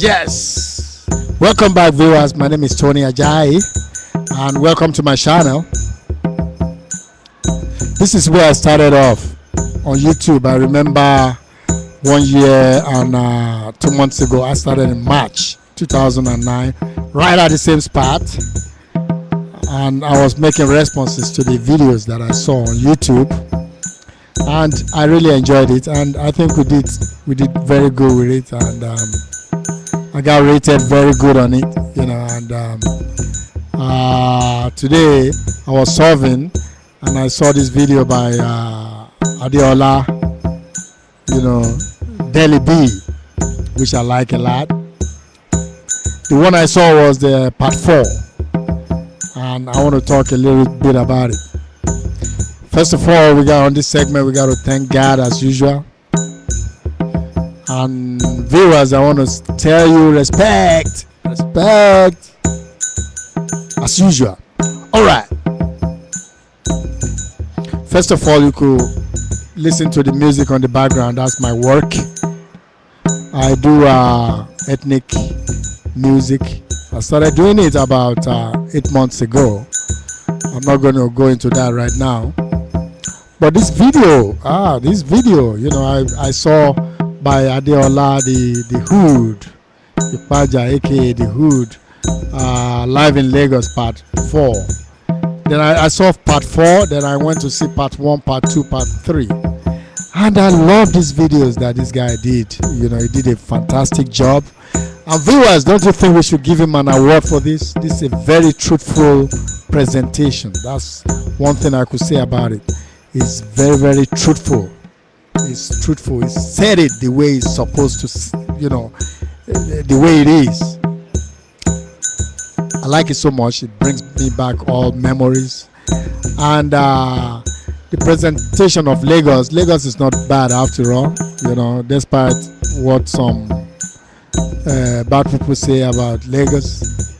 Yes, welcome back, viewers. My name is Tony Ajayi, and welcome to my channel. This is where I started off on YouTube. I remember 1 year and 2 months ago. I started in March 2009, right at the same spot, and I was making responses to the videos that I saw on YouTube, and I really enjoyed it, and I think we did very good with it, and I got rated very good on it, you know. And today I was solving, and I saw this video by Adeola, you know, Deli B, which I like a lot. The one I saw was the part 4, and I want to talk a little bit about it. First of all, we got on this segment, we got to thank God as usual. And viewers, I want to tell you respect as usual. All right. First of all, you could listen to the music on the background. That's my work. I do ethnic music. I started doing it about 8 months ago. I'm not going to go into that right now. But this video, you know, I saw by Adeola, the Hood, Ipaja, aka the Hood, live in Lagos, part 4. Then I saw part 4, then I went to see part 1, part 2, part 3. And I love these videos that this guy did. You know, he did a fantastic job. And viewers, don't you think we should give him an award for this? This is a very truthful presentation. That's one thing I could say about it. It's very, very truthful. It's truthful. He said it the way it's supposed to, you know, the way it is. I like it so much. It brings me back all memories. And the presentation of Lagos is not bad after all, you know, despite what some bad people say about Lagos.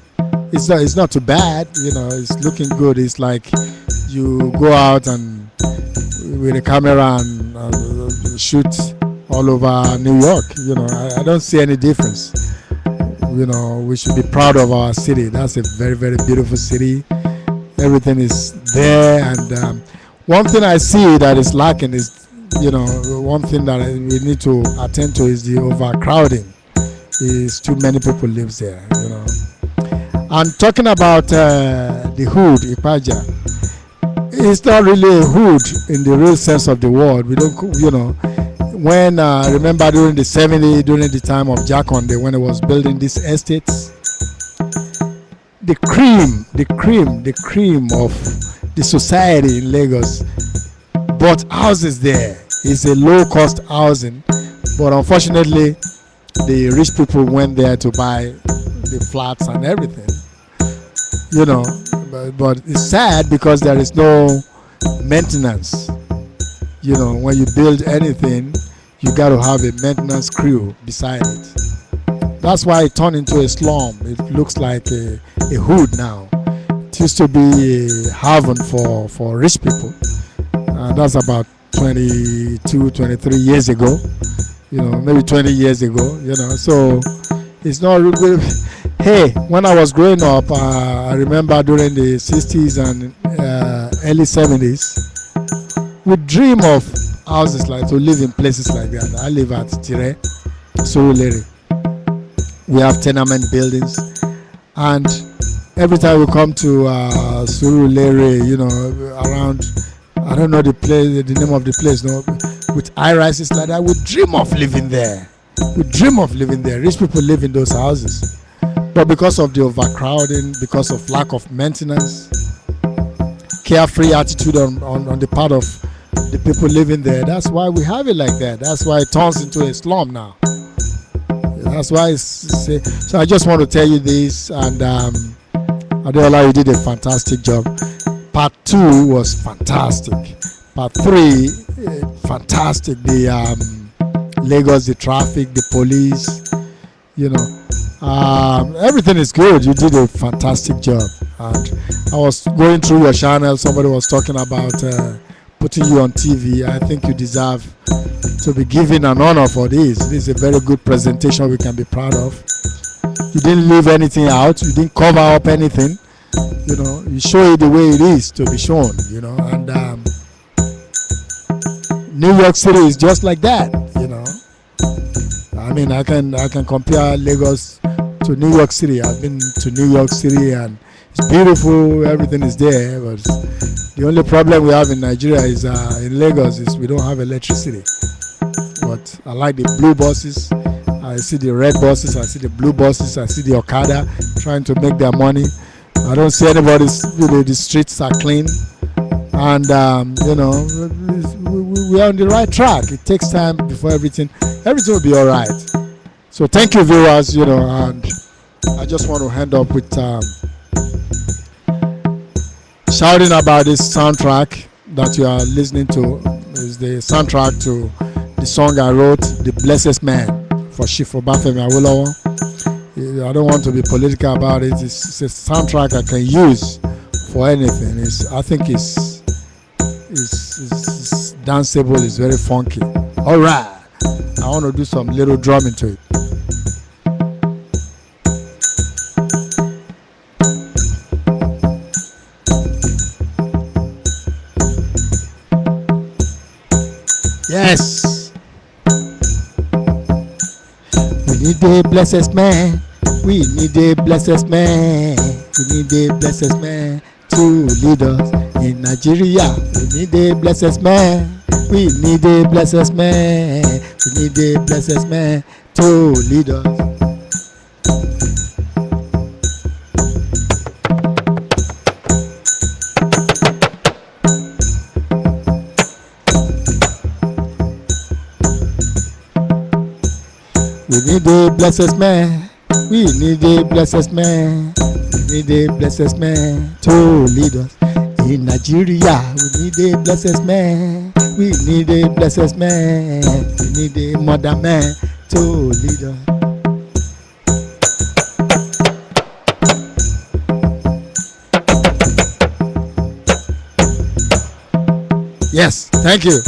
It's not too bad, you know. It's looking good. It's like you go out and with a camera and shoot all over New York, you know. I don't see any difference. You know, we should be proud of our city. That's a very, very beautiful city. Everything is there, and one thing I see that is lacking is, you know, one thing that we need to attend to is the overcrowding. Is too many people live there, you know. And talking about the Hood, Ipaja, it's not really a hood in the real sense of the word. We don't, you know, when remember during the 70s, during the time of Jakonde, when it was building these estates, the cream of the society in Lagos bought houses there. It's a low-cost housing, but unfortunately, the rich people went there to buy the flats and everything, you know. But it's sad because there is no maintenance. You know, when you build anything, you got to have a maintenance crew beside it. That's why it turned into a slum. It looks like a hood now. It used to be a haven for rich people. That's about 22, 23 years ago. You know, maybe 20 years ago, you know. So it's not really. Hey, when I was growing up, I remember during the 60s and early 70s, we dream of houses like to live in places like that. I live at Tire, Surulere. We have tenement buildings, and every time we come to Surulere, you know, around, I don't know the name of the place, no, with high rises like that, we dream of living there. We dream of living there. Rich people live in those houses. But because of the overcrowding, because of lack of maintenance, carefree attitude on the part of the people living there, that's why we have it like that. That's why it turns into a slum now. That's why it's so I just want to tell you this, and Adeola, you did a fantastic job. Part 2 was fantastic. Part 3, fantastic. The Lagos, the traffic, the police, you know. Everything is good. You did a fantastic job. And I was going through your channel. Somebody was talking about putting you on TV. I think you deserve to be given an honor for this. This is a very good presentation we can be proud of. You didn't leave anything out. You didn't cover up anything. You show it the way it is to be shown. And New York City is just like that. I mean, I can compare Lagos to New York City. I've been to New York City and it's beautiful. Everything is there, but the only problem we have in Nigeria is in Lagos is we don't have electricity. But I like the blue buses. I see the red buses. I see the blue buses. I see the OKADA trying to make their money. I don't see anybody. The streets are clean, and we are on the right track. It takes time before everything will be all right. So thank you, viewers. And I just want to end up with shouting about this soundtrack that you are listening to. Is the soundtrack to the song I wrote, "The Blessed Man," for Chief Obafemi Awolowo. I don't want to be political about it. It's a soundtrack I can use for anything. I think it's danceable. It's very funky. All right, I want to do some little drumming to it. Yes. We need a blessed man. We need a blessed man. We need a blessed man to lead us in Nigeria. We need a blessed man. We need a blessed man. We need a blessed man to lead us. We need a blessed man. We need a blessed man. We need a blessed man to lead us in Nigeria. We need a blessed man. We need a blessed man. We need a mother man to lead us. Yes, thank you.